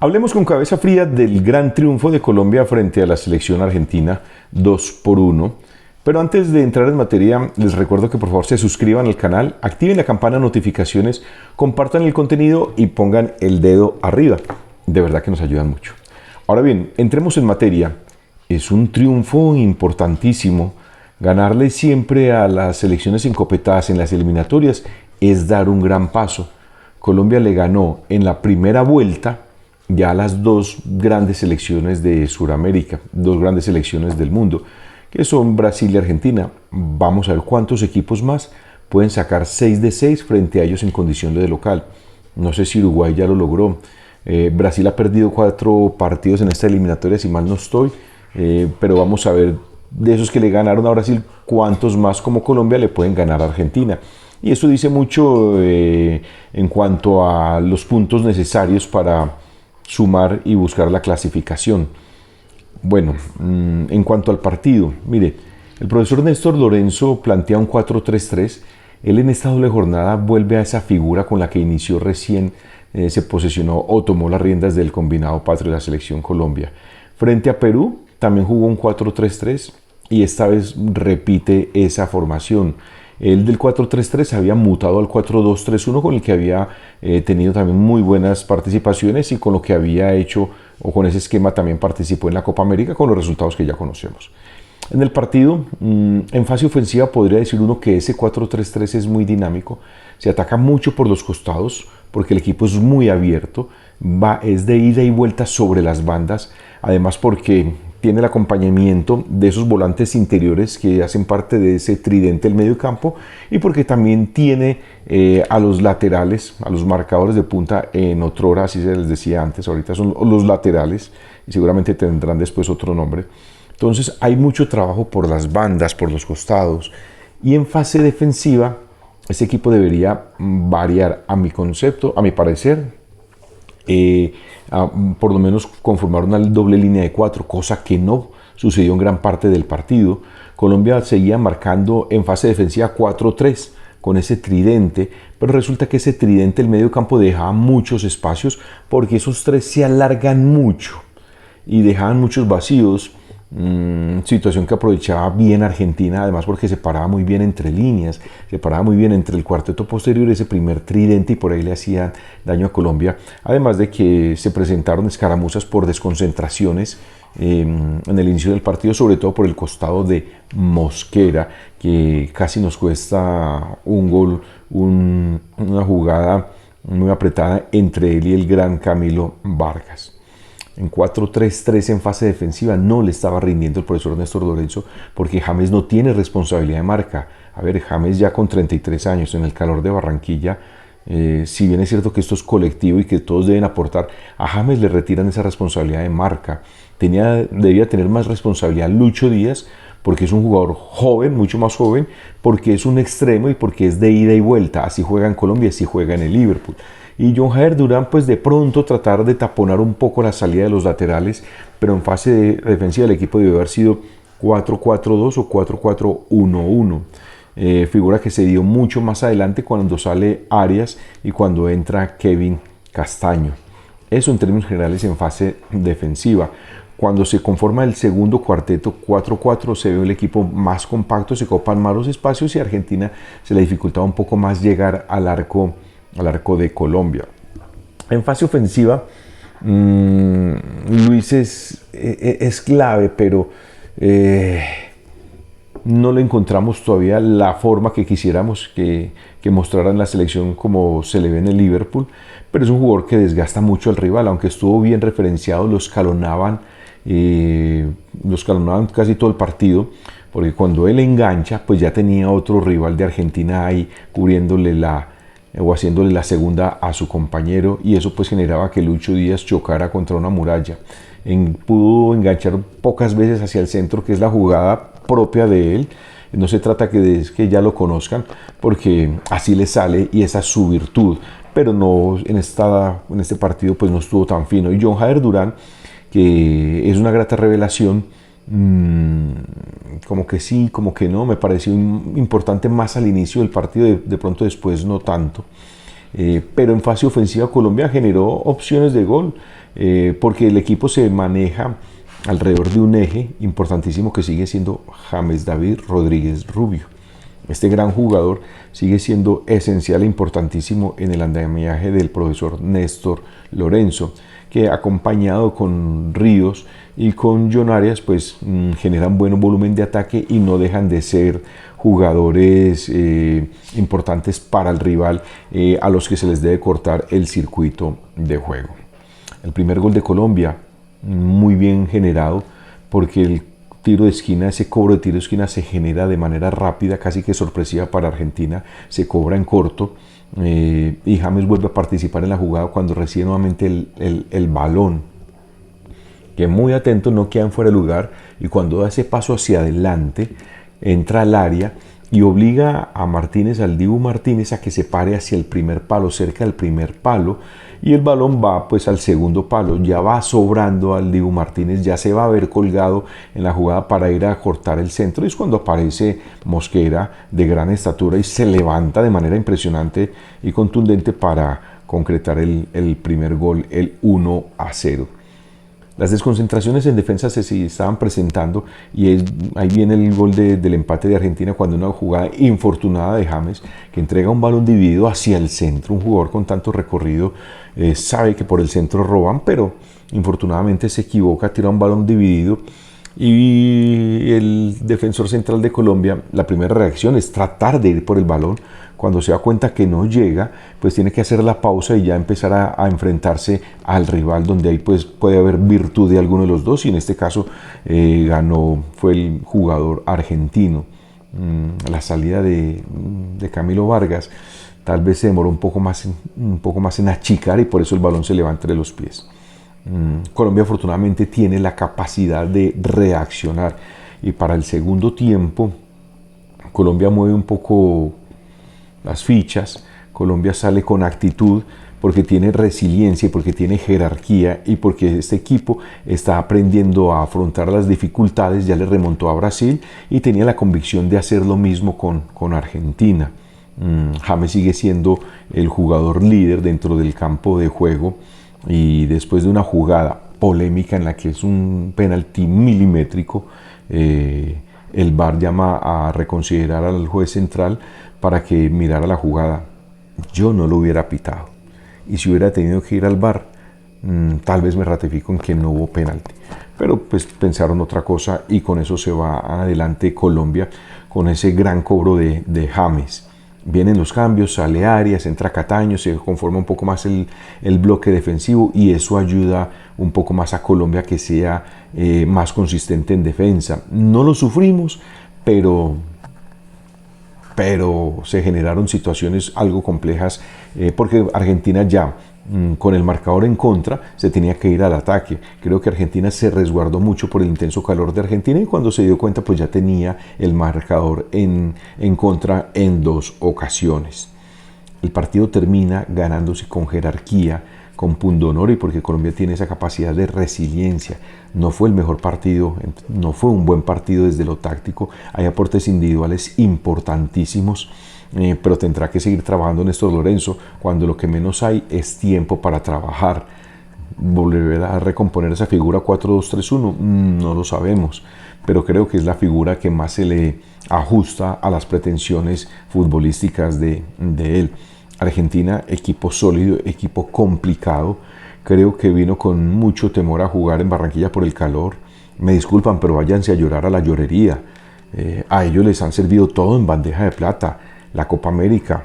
Hablemos con cabeza fría del gran triunfo de Colombia frente a la selección argentina 2-1. Pero antes de entrar en materia, les recuerdo que por favor se suscriban al canal, activen la campana de notificaciones, compartan el contenido y pongan el dedo arriba. De verdad que nos ayudan mucho. Ahora bien, entremos en materia. Es un triunfo importantísimo. Ganarle siempre a las selecciones encopetadas en las eliminatorias es dar un gran paso. Colombia le ganó en la primera vuelta ya las dos grandes selecciones de Sudamérica, dos grandes selecciones del mundo, que son Brasil y Argentina. Vamos a ver cuántos equipos más pueden sacar 6 de 6 frente a ellos en condición de local. No sé si Uruguay ya lo logró. Brasil ha perdido 4 partidos en esta eliminatoria, si mal no estoy, pero vamos a ver de esos que le ganaron a Brasil, cuántos más como Colombia le pueden ganar a Argentina. Y eso dice mucho en cuanto a los puntos necesarios para sumar y buscar la clasificación. Bueno, en cuanto al partido, mire, el profesor Néstor Lorenzo plantea un 4-3-3. Él en esta doble jornada vuelve a esa figura con la que inició recién, se posesionó o tomó las riendas del combinado patrio de la selección Colombia. Frente a Perú también jugó un 4-3-3 y esta vez repite esa formación. El del 4-3-3 había mutado al 4-2-3-1 con el que había tenido también muy buenas participaciones y con lo que había hecho, o con ese esquema también participó en la Copa América con los resultados que ya conocemos. En el partido, en fase ofensiva podría decir uno que ese 4-3-3 es muy dinámico, se ataca mucho por los costados porque el equipo es muy abierto, es de ida y vuelta sobre las bandas, además porque tiene el acompañamiento de esos volantes interiores que hacen parte de ese tridente del medio campo y porque también tiene a los laterales, a los marcadores de punta, en otrora, así se les decía antes, ahorita son los laterales y seguramente tendrán después otro nombre. Entonces hay mucho trabajo por las bandas, por los costados, y en fase defensiva ese equipo debería variar, a mi concepto, a mi parecer, por lo menos conformar una doble línea de 4, cosa que no sucedió en gran parte del partido. Colombia seguía marcando en fase defensiva 4-3 con ese tridente, pero resulta que ese tridente del medio campo dejaba muchos espacios porque esos tres se alargan mucho y dejaban muchos vacíos. Situación que aprovechaba bien Argentina, además porque se paraba muy bien entre líneas, se paraba muy bien entre el cuarteto posterior, ese primer tridente, y por ahí le hacían daño a Colombia, además de que se presentaron escaramuzas por desconcentraciones en el inicio del partido, sobre todo por el costado de Mosquera, que casi nos cuesta un gol, una jugada muy apretada entre él y el gran Camilo Vargas. En 4-3-3 en fase defensiva no le estaba rindiendo el profesor Néstor Lorenzo porque James no tiene responsabilidad de marca. A ver, James ya con 33 años en el calor de Barranquilla, si bien es cierto que esto es colectivo y que todos deben aportar, a James le retiran esa responsabilidad de marca. Debía tener más responsabilidad Lucho Díaz porque es un jugador joven, mucho más joven, porque es un extremo y porque es de ida y vuelta. Así juega en Colombia, así juega en el Liverpool. Y John Jair Durán, pues de pronto tratar de taponar un poco la salida de los laterales, pero en fase defensiva el equipo debe haber sido 4-4-2 o 4-4-1-1. Figura que se dio mucho más adelante cuando sale Arias y cuando entra Kevin Castaño. Eso en términos generales en fase defensiva. Cuando se conforma el segundo cuarteto 4-4 se ve el equipo más compacto, se copan más los espacios y a Argentina se le dificultaba un poco más llegar al arco de Colombia. En fase ofensiva, Luis es clave, pero no le encontramos todavía la forma que quisiéramos que mostrara en la selección como se le ve en el Liverpool, pero es un jugador que desgasta mucho al rival, aunque estuvo bien referenciado, lo escalonaban casi todo el partido, porque cuando él engancha, pues ya tenía otro rival de Argentina ahí cubriéndole o haciéndole la segunda a su compañero, y eso pues generaba que Lucho Díaz chocara contra una muralla. Pudo enganchar pocas veces hacia el centro, que es la jugada propia de él. No se trata que ya lo conozcan, porque así le sale y esa es su virtud, pero no en este partido pues no estuvo tan fino. Y John Jair Durán, que es una grata revelación, como que sí, como que no, me pareció importante más al inicio del partido, de pronto después no tanto. pero en fase ofensiva Colombia generó opciones de gol, porque el equipo se maneja alrededor de un eje importantísimo que sigue siendo James David Rodríguez Rubio. Este gran jugador sigue siendo esencial e importantísimo en el andamiaje del profesor Néstor Lorenzo, que acompañado con Ríos y con John Arias pues generan buen volumen de ataque y no dejan de ser jugadores importantes para el rival, a los que se les debe cortar el circuito de juego. El primer gol de Colombia, muy bien generado, porque el tiro de esquina, ese cobro de tiro de esquina se genera de manera rápida, casi que sorpresiva para Argentina, se cobra en corto, y James vuelve a participar en la jugada cuando recibe nuevamente el balón, que muy atento, no quedan fuera de lugar, y cuando da ese paso hacia adelante, entra al área y obliga a Martínez, al Dibu Martínez, a que se pare hacia el primer palo, cerca del primer palo, y el balón va pues al segundo palo, ya va sobrando al Dibu Martínez, ya se va a ver colgado en la jugada para ir a cortar el centro, y es cuando aparece Mosquera, de gran estatura, y se levanta de manera impresionante y contundente para concretar el primer gol, el 1-0. Las desconcentraciones en defensa se estaban presentando, y ahí viene el gol del empate de Argentina, cuando una jugada infortunada de James, que entrega un balón dividido hacia el centro. Un jugador con tanto recorrido sabe que por el centro roban, pero infortunadamente se equivoca, tira un balón dividido, y el defensor central de Colombia, la primera reacción es tratar de ir por el balón. Cuando se da cuenta que no llega, pues tiene que hacer la pausa y ya empezar a enfrentarse al rival, donde ahí pues puede haber virtud de alguno de los dos, y en este caso fue el jugador argentino. La salida de Camilo Vargas tal vez se demoró un poco más en achicar, y por eso el balón se le va entre los pies. Colombia afortunadamente tiene la capacidad de reaccionar, y para el segundo tiempo Colombia mueve un poco las fichas. Colombia sale con actitud, porque tiene resiliencia, porque tiene jerarquía, y porque este equipo está aprendiendo a afrontar las dificultades. Ya le remontó a Brasil y tenía la convicción de hacer lo mismo con Argentina. James sigue siendo el jugador líder dentro del campo de juego, y después de una jugada polémica en la que es un penalti milimétrico, el VAR llama a reconsiderar al juez central para que mirara la jugada. Yo no lo hubiera pitado, y si hubiera tenido que ir al VAR, tal vez me ratifico en que no hubo penalti, pero pues pensaron otra cosa, y con eso se va adelante Colombia, con ese gran cobro de James. Vienen los cambios, sale Arias, entra Cataño, se conforma un poco más el bloque defensivo, y eso ayuda un poco más a Colombia que sea más consistente en defensa. No lo sufrimos, pero se generaron situaciones algo complejas, porque Argentina ya con el marcador en contra se tenía que ir al ataque. Creo que Argentina se resguardó mucho por el intenso calor de Argentina, y cuando se dio cuenta pues ya tenía el marcador en contra en 2 ocasiones. El partido termina ganándose con jerarquía, con pundonor, y porque Colombia tiene esa capacidad de resiliencia. No fue el mejor partido, no fue un buen partido desde lo táctico, hay aportes individuales importantísimos, pero tendrá que seguir trabajando Néstor Lorenzo, cuando lo que menos hay es tiempo para trabajar. ¿Volver a recomponer esa figura 4-2-3-1? No lo sabemos, pero creo que es la figura que más se le ajusta a las pretensiones futbolísticas de él. Argentina, equipo sólido, equipo complicado. Creo que vino con mucho temor a jugar en Barranquilla por el calor. Me disculpan, pero váyanse a llorar a la llorería. A ellos les han servido todo en bandeja de plata. La Copa América,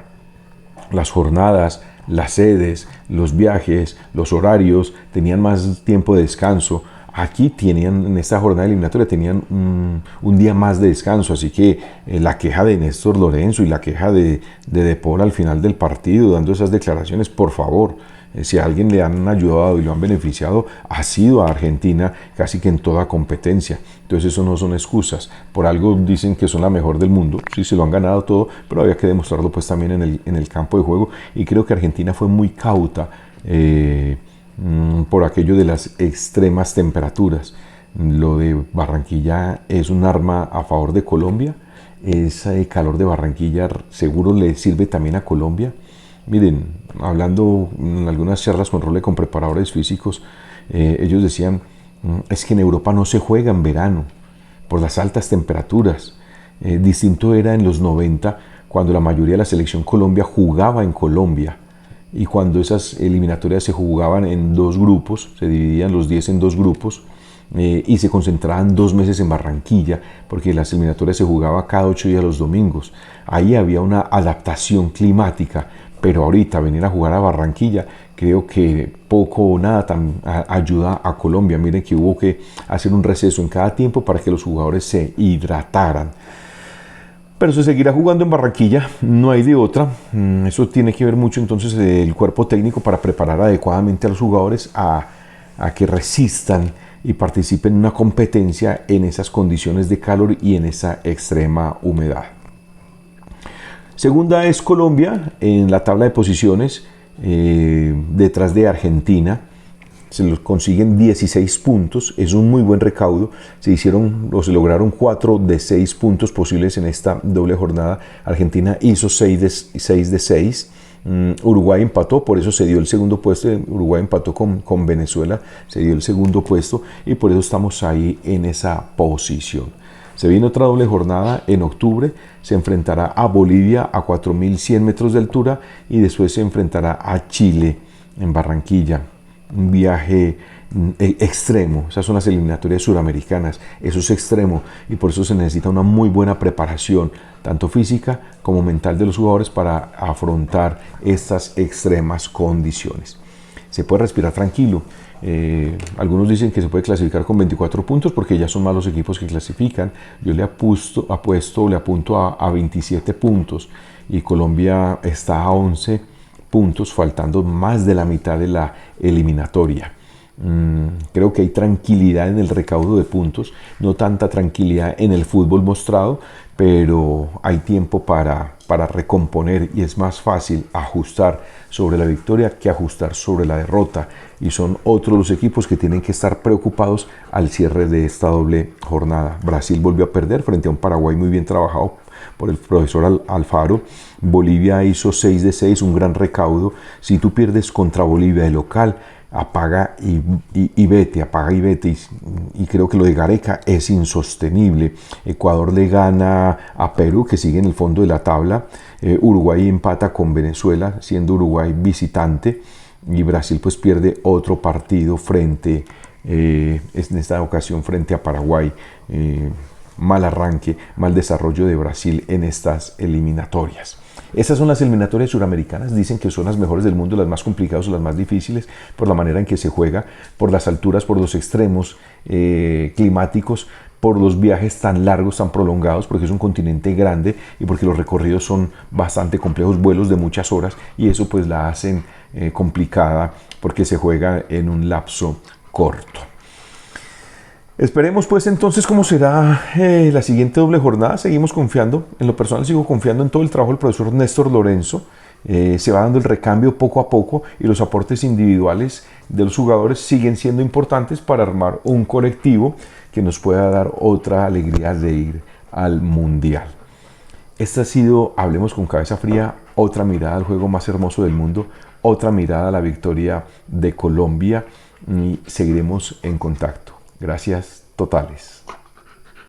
las jornadas, las sedes, los viajes, los horarios, tenían más tiempo de descanso. Aquí tenían, en esta jornada eliminatoria, tenían un día más de descanso, así que la queja de Néstor Lorenzo y la queja de Paul al final del partido, dando esas declaraciones, por favor, si a alguien le han ayudado y lo han beneficiado, ha sido a Argentina casi que en toda competencia. Entonces eso no son excusas. Por algo dicen que son la mejor del mundo, sí, se lo han ganado todo, pero había que demostrarlo pues también en el campo de juego, y creo que Argentina fue muy cauta por aquello de las extremas temperaturas. Lo de Barranquilla es un arma a favor de Colombia. Ese calor de Barranquilla seguro le sirve también a Colombia. Miren, hablando en algunas charlas con Role con preparadores físicos, ellos decían, es que en Europa no se juega en verano por las altas temperaturas. Distinto era en los 90, cuando la mayoría de la selección Colombia jugaba en Colombia y cuando esas eliminatorias se jugaban en dos grupos, se dividían los 10 en dos grupos, y se concentraban 2 meses en Barranquilla, porque las eliminatorias se jugaba cada 8 días los domingos. Ahí había una adaptación climática, pero ahorita venir a jugar a Barranquilla creo que poco o nada ayuda a Colombia. Miren que hubo que hacer un receso en cada tiempo para que los jugadores se hidrataran. Pero se seguirá jugando en Barranquilla, no hay de otra. Eso tiene que ver mucho entonces el cuerpo técnico para preparar adecuadamente a los jugadores a que resistan y participen en una competencia en esas condiciones de calor y en esa extrema humedad. Segunda es Colombia en la tabla de posiciones, detrás de Argentina. Se los consiguen 16 puntos, es un muy buen recaudo. Se lograron 4 de 6 puntos posibles en esta doble jornada. Argentina hizo 6 de 6. Uruguay empató, por eso se dio el segundo puesto. Uruguay empató con Venezuela, se dio el segundo puesto y por eso estamos ahí en esa posición. Se viene otra doble jornada en octubre, se enfrentará a Bolivia a 4.100 metros de altura y después se enfrentará a Chile en Barranquilla. Un viaje extremo, esas son las eliminatorias suramericanas, eso es extremo y por eso se necesita una muy buena preparación, tanto física como mental de los jugadores para afrontar estas extremas condiciones. Se puede respirar tranquilo. Algunos dicen que se puede clasificar con 24 puntos porque ya son más los equipos que clasifican. Yo le apunto a 27 puntos y Colombia está a 11 puntos, faltando más de la mitad de la eliminatoria. Creo que hay tranquilidad en el recaudo de puntos, no tanta tranquilidad en el fútbol mostrado, pero hay tiempo para recomponer y es más fácil ajustar sobre la victoria que ajustar sobre la derrota. Y son otros los equipos que tienen que estar preocupados al cierre de esta doble jornada. Brasil volvió a perder frente a un Paraguay muy bien trabajado por el profesor Alfaro. Bolivia hizo 6 de 6, un gran recaudo. Si tú pierdes contra Bolivia de local, apaga y vete. Y creo que lo de Gareca es insostenible. Ecuador le gana a Perú, que sigue en el fondo de la tabla. Uruguay empata con Venezuela, siendo Uruguay visitante. Y Brasil pues pierde otro partido en esta ocasión frente a Paraguay. Mal arranque, mal desarrollo de Brasil en estas eliminatorias. Estas son las eliminatorias suramericanas, dicen que son las mejores del mundo, las más complicadas o las más difíciles por la manera en que se juega, por las alturas, por los extremos climáticos, por los viajes tan largos, tan prolongados, porque es un continente grande y porque los recorridos son bastante complejos, vuelos de muchas horas y eso pues la hacen complicada porque se juega en un lapso corto. Esperemos pues entonces cómo será la siguiente doble jornada. Seguimos confiando, en lo personal sigo confiando en todo el trabajo del profesor Néstor Lorenzo. Se va dando el recambio poco a poco y los aportes individuales de los jugadores siguen siendo importantes para armar un colectivo que nos pueda dar otra alegría de ir al Mundial. Esta ha sido Hablemos con Cabeza Fría, otra mirada al juego más hermoso del mundo, otra mirada a la victoria de Colombia y seguiremos en contacto. Gracias totales.